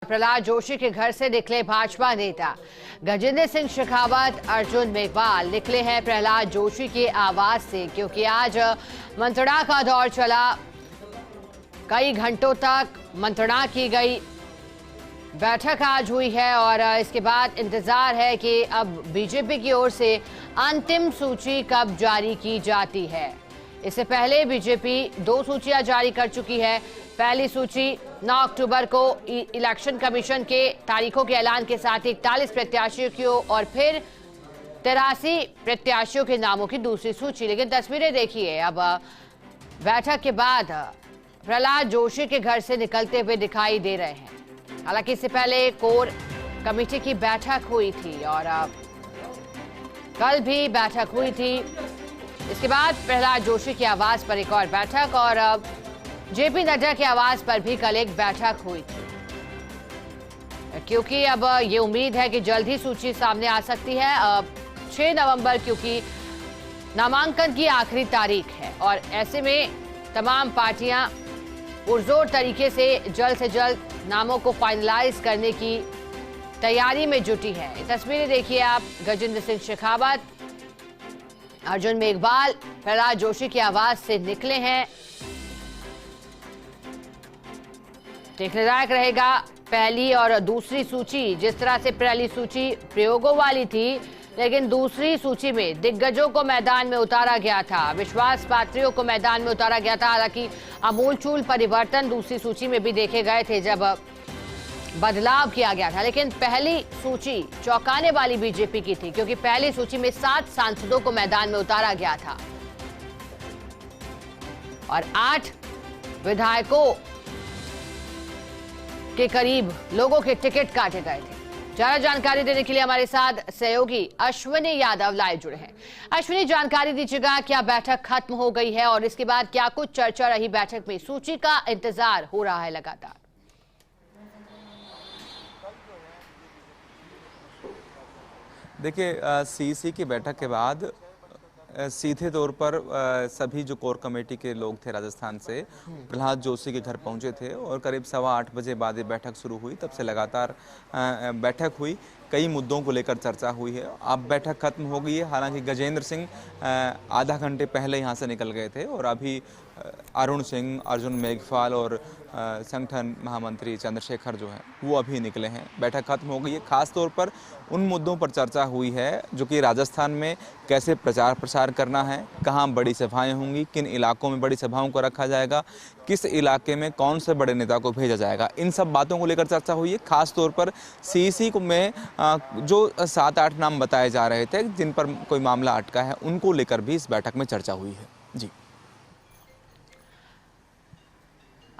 प्रहलाद जोशी के घर से निकले भाजपा नेता गजेंद्र सिंह शेखावत, अर्जुन मेघवाल निकले हैं प्रहलाद जोशी के आवास से, क्योंकि आज मंत्रणा का दौर चला। कई घंटों तक मंत्रणा की गई, बैठक आज हुई है और इसके बाद इंतजार है कि अब बीजेपी की ओर से अंतिम सूची कब जारी की जाती है। इससे पहले बीजेपी 2 सूचियां जारी कर चुकी है। पहली सूची 9 अक्टूबर को इलेक्शन कमीशन के तारीखों के ऐलान के साथ 41 प्रत्याशियों की और फिर 83 प्रत्याशियों के नामों की दूसरी सूची। लेकिन तस्वीरें देखिए, अब बैठक के बाद प्रहलाद जोशी के घर से निकलते हुए दिखाई दे रहे हैं। हालांकि इससे पहले कोर कमेटी की बैठक हुई थी और कल भी बैठक हुई थी। इसके बाद प्रहलाद जोशी के आवास पर एक और बैठक और जेपी नड्डा के आवास पर भी कल एक बैठक हुई थी, क्योंकि अब ये उम्मीद है कि जल्द ही सूची सामने आ सकती है। 6 नवंबर क्योंकि नामांकन की आखिरी तारीख है और ऐसे में तमाम पार्टियां पुरजोर तरीके से जल्द नामों को फाइनलाइज करने की तैयारी में जुटी है। तस्वीरें देखिए आप, गजेंद्र सिंह शेखावत, अर्जुन मेघवाल प्रहलाद जोशी के आवास से निकले हैं। देखने लायक रहेगा पहली और दूसरी सूची। जिस तरह से पहली सूची प्रयोगों वाली थी, लेकिन दूसरी सूची में दिग्गजों को मैदान में उतारा गया था, विश्वास पात्रियों को मैदान में उतारा गया था। हालांकि आमूलचूल परिवर्तन दूसरी सूची में भी देखे गए थे जब बदलाव किया गया था। लेकिन पहली सूची चौंकाने वाली बीजेपी की थी, क्योंकि पहली सूची में 7 सांसदों को मैदान में उतारा गया था और 8 विधायकों के करीब लोगों के टिकट काटे गए थे। ज्यादा जानकारी देने के लिए हमारे साथ सहयोगी अश्विनी यादव लाइव जुड़े हैं। अश्विनी, जानकारी दीजिएगा, क्या बैठक खत्म हो गई है और इसके बाद क्या कुछ चर्चा रही बैठक में? सूची का इंतजार हो रहा है लगातार। देखिए, सीईसी की बैठक के बाद सीधे तौर पर सभी जो कोर कमेटी के लोग थे राजस्थान से प्रहलाद जोशी के घर पहुंचे थे और करीब 8:15 बजे बाद ये बैठक शुरू हुई। तब से लगातार बैठक हुई, कई मुद्दों को लेकर चर्चा हुई है। अब बैठक खत्म हो गई है। हालांकि गजेंद्र सिंह आधा घंटे पहले यहां से निकल गए थे और अभी अरुण सिंह, अर्जुन मेघवाल और संगठन महामंत्री चंद्रशेखर जो हैं वो अभी निकले हैं। बैठक खत्म हो गई है। खास तौर पर उन मुद्दों पर चर्चा हुई है जो कि राजस्थान में कैसे प्रचार प्रसार करना है, कहाँ बड़ी सभाएं होंगी, किन इलाकों में बड़ी सभाओं को रखा जाएगा, किस इलाके में कौन से बड़े नेता को भेजा जाएगा, इन सब बातों को लेकर चर्चा हुई है। खास तौर पर सीईसी में जो 7-8 नाम बताए जा रहे थे जिन पर कोई मामला अटका है, उनको लेकर भी इस बैठक में चर्चा हुई है। जी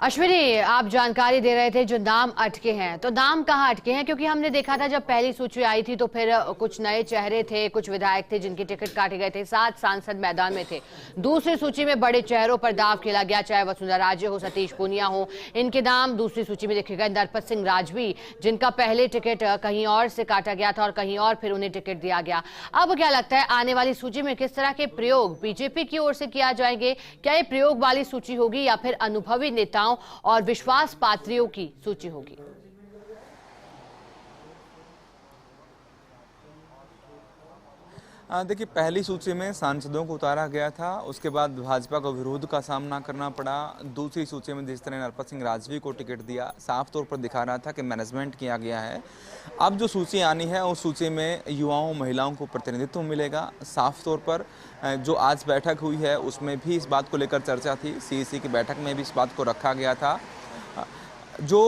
अश्विनी, आप जानकारी दे रहे थे जो नाम अटके हैं, तो नाम कहाँ अटके हैं? क्योंकि हमने देखा था जब पहली सूची आई थी तो फिर कुछ नए चेहरे थे, कुछ विधायक थे जिनके टिकट काटे गए थे, 7 सांसद मैदान में थे। दूसरी सूची में बड़े चेहरों पर दाव खेला गया, चाहे वसुंधरा राजे हो, सतीश पूनिया हो, इनके नाम दूसरी सूची में देखे गए। नरपत सिंह राजवी, जिनका पहले टिकट कहीं और से काटा गया था और कहीं और फिर उन्हें टिकट दिया गया। अब क्या लगता है आने वाली सूची में किस तरह के प्रयोग बीजेपी की ओर से किया जाएंगे? क्या ये प्रयोग वाली सूची होगी या फिर अनुभवी नेताओं और विश्वास पात्रियों की सूची होगी? देखिए, पहली सूची में सांसदों को उतारा गया था, उसके बाद भाजपा को विरोध का सामना करना पड़ा। दूसरी सूची में जिस तरह नरपत सिंह राजवी को टिकट दिया, साफ तौर पर दिखा रहा था कि मैनेजमेंट किया गया है। अब जो सूची आनी है उस सूची में युवाओं, महिलाओं को प्रतिनिधित्व मिलेगा। साफ तौर पर जो आज बैठक हुई है उसमें भी इस बात को लेकर चर्चा थी, सीईसी की बैठक में भी इस बात को रखा गया था। जो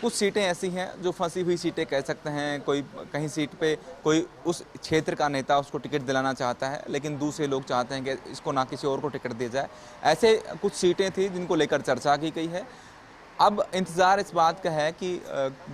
कुछ सीटें ऐसी हैं जो फंसी हुई सीटें कह सकते हैं, कोई कहीं सीट पे कोई उस क्षेत्र का नेता उसको टिकट दिलाना चाहता है, लेकिन दूसरे लोग चाहते हैं कि इसको ना किसी और को टिकट दिया जाए। ऐसे कुछ सीटें थी जिनको लेकर चर्चा की गई है। अब इंतज़ार इस बात का है कि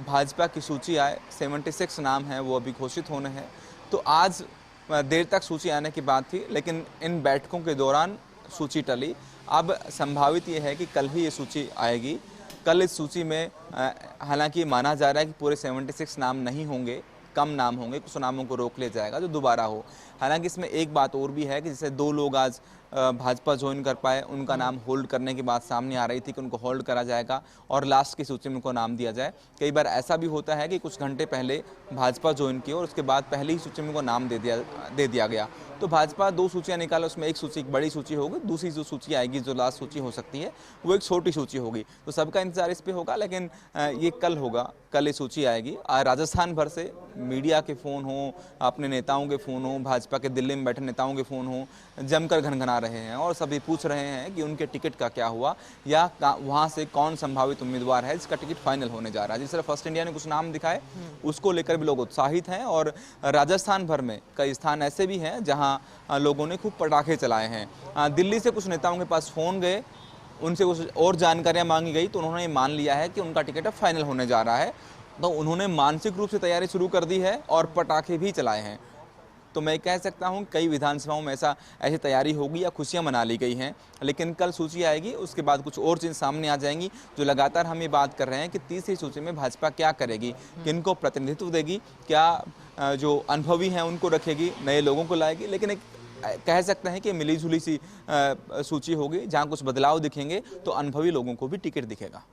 भाजपा की सूची आए। 76 नाम हैं वो अभी घोषित होने हैं, तो आज देर तक सूची आने की बात थी, लेकिन इन बैठकों के दौरान सूची टली। अब संभावित ये है कि कल ही ये सूची आएगी। कल इस सूची में हालांकि माना जा रहा है कि पूरे 76 नाम नहीं होंगे, कम नाम होंगे, कुछ नामों को रोक लिया जाएगा जो दोबारा हो। हालांकि इसमें एक बात और भी है कि जैसे 2 लोग आज भाजपा ज्वाइन कर पाए, उनका नाम होल्ड करने की बात सामने आ रही थी कि उनको होल्ड करा जाएगा और लास्ट की सूची में उनको नाम दिया जाए। कई बार ऐसा भी होता है कि कुछ घंटे पहले भाजपा ज्वाइन की और उसके बाद पहले ही सूची में उनको नाम दे दिया गया। तो भाजपा 2 सूचियां निकाले, उसमें एक सूची एक बड़ी सूची होगी, दूसरी जो सूची आएगी, जो लास्ट सूची हो सकती है, वो एक छोटी सूची होगी। तो सबका इंतजार इस पे होगा, लेकिन ये कल होगा, कल ये सूची आएगी। राजस्थान भर से मीडिया के फ़ोन हों, अपने नेताओं के फ़ोन हों, भाजपा के दिल्ली में बैठे नेताओं के फ़ोन हों, जमकर घनघना रहे हैं और सभी पूछ रहे हैं कि उनके टिकट का क्या हुआ या वहाँ से कौन संभावित उम्मीदवार है जिसका टिकट फाइनल होने जा रहा है। जिस तरह फर्स्ट इंडिया ने कुछ नाम दिखाए, उसको लेकर भी लोग उत्साहित हैं और राजस्थान भर में कई स्थान ऐसे भी हैं जहाँ लोगों ने खूब पटाखे चलाए हैं। दिल्ली से कुछ नेताओं के पास फ़ोन गए, उनसे कुछ और जानकारियां मांगी गई तो उन्होंने मान लिया है कि उनका टिकट अब फाइनल होने जा रहा है। तो उन्होंने मानसिक रूप से तैयारी शुरू कर दी है और पटाखे भी चलाए हैं। तो मैं कह सकता हूं कई विधानसभाओं में ऐसी तैयारी होगी या खुशियां मना ली गई हैं। लेकिन कल सूची आएगी, उसके बाद कुछ और चीज़ सामने आ जाएंगी। जो लगातार हम ये बात कर रहे हैं कि तीसरी सूची में भाजपा क्या करेगी, किनको प्रतिनिधित्व देगी, क्या जो अनुभवी हैं उनको रखेगी, नए लोगों को लाएगी। लेकिन एक कह सकते हैं कि मिली जुली सी सूची होगी, जहां कुछ बदलाव दिखेंगे तो अनुभवी लोगों को भी टिकट दिखेगा।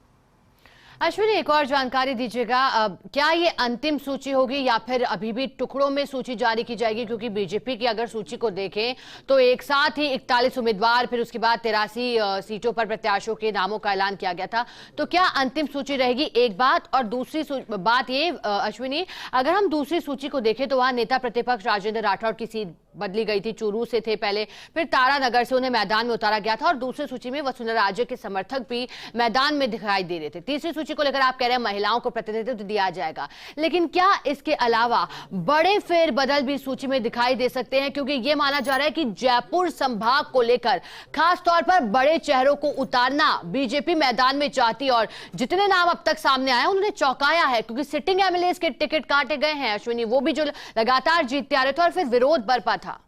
अश्विनी, एक और जानकारी दीजिएगा, क्या ये अंतिम सूची होगी या फिर अभी भी टुकड़ों में सूची जारी की जाएगी? क्योंकि बीजेपी की अगर सूची को देखें तो एक साथ ही 41 उम्मीदवार, फिर उसके बाद 83 सीटों पर प्रत्याशियों के नामों का ऐलान किया गया था। तो क्या अंतिम सूची रहेगी? एक बात। और दूसरी बात ये अश्विनी, अगर हम दूसरी सूची को देखें तो वहां नेता प्रतिपक्ष राजेंद्र राठौड़ की सीट बदली गई थी, चूरू से थे पहले, फिर तारानगर से उन्हें मैदान में उतारा गया था और दूसरी सूची में वसुंधरा राजे के समर्थक भी मैदान में दिखाई दे रहे थे। तीसरी सूची को लेकर आप कह रहे हैं महिलाओं को प्रतिनिधित्व दिया जाएगा, लेकिन क्या इसके अलावा बड़े फेरबदल भी सूची में दिखाई दे सकते हैं? क्योंकि यह माना जा रहा है कि जयपुर संभाग को लेकर खास तौर पर बड़े चेहरों को उतारना बीजेपी मैदान में चाहती और जितने नाम अब तक सामने आए उन्होंने चौंकाया है, क्योंकि सिटिंग एमएलए के टिकट काटे गए हैं अश्विनी, वो भी जो लगातार जीतते आ रहे थे और फिर विरोध बरपा था।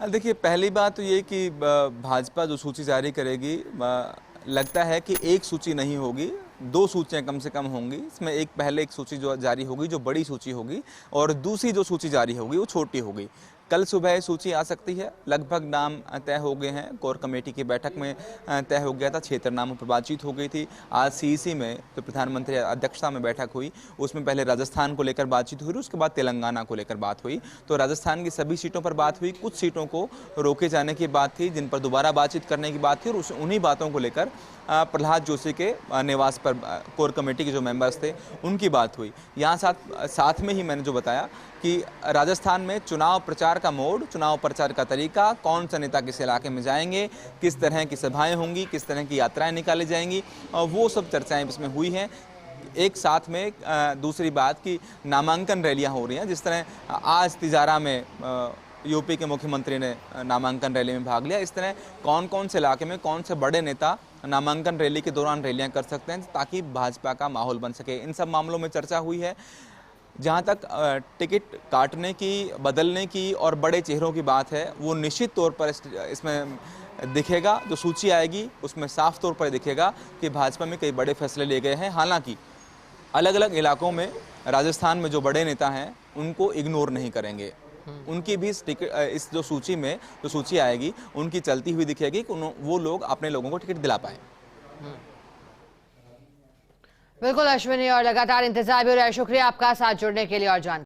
देखिए, पहली बात तो ये कि भाजपा जो सूची जारी करेगी, लगता है कि एक सूची नहीं होगी, 2 सूचियां कम से कम होंगी। इसमें एक पहले एक सूची जो जारी होगी जो बड़ी सूची होगी और दूसरी जो सूची जारी होगी वो छोटी होगी। कल सुबह सूची आ सकती है, लगभग नाम तय हो गए हैं। कोर कमेटी की बैठक में तय हो गया था, 76 नामों पर बातचीत हो गई थी। आज सीईसी में जो प्रधानमंत्री अध्यक्षता में बैठक हुई, उसमें पहले राजस्थान को लेकर बातचीत हुई, उसके बाद तेलंगाना को लेकर बात हुई। तो राजस्थान की सभी सीटों पर बात हुई, कुछ सीटों को रोके जाने की बात थी, जिन पर दोबारा बातचीत करने की बात थी और उन्हीं बातों को लेकर प्रहलाद जोशी के निवास पर कोर कमेटी के जो मेंबर्स थे उनकी बात हुई। यहाँ साथ में ही मैंने जो बताया कि राजस्थान में चुनाव प्रचार का मोड, चुनाव प्रचार का तरीका, कौन सा नेता किस इलाके में जाएंगे, किस तरह की सभाएं होंगी, किस तरह की यात्राएं निकाली जाएंगी, और वो सब चर्चाएं इसमें हुई हैं। एक साथ में दूसरी बात कि नामांकन रैलियां हो रही हैं। जिस तरह आज तिजारा में यूपी के मुख्यमंत्री ने नामांकन रैली में भाग लिया, इस तरह कौन कौन से इलाके में कौन से बड़े नेता नामांकन रैली के दौरान रैलियां कर सकते हैं ताकि भाजपा का माहौल बन सके, इन सब मामलों में चर्चा हुई है। जहां तक टिकट काटने की, बदलने की और बड़े चेहरों की बात है, वो निश्चित तौर पर इसमें दिखेगा। जो सूची आएगी उसमें साफ तौर पर दिखेगा कि भाजपा में कई बड़े फैसले लिए गए हैं। हालांकि अलग अलग इलाकों में राजस्थान में जो बड़े नेता हैं उनको इग्नोर नहीं करेंगे, उनकी भी इस जो सूची में जो सूची आएगी उनकी चलती हुई दिखेगी कि वो लोग अपने लोगों को टिकट दिला पाए। बिल्कुल अश्विनी, और लगातार इंतजार भी हो रहा है। शुक्रिया आपका साथ जुड़ने के लिए और जान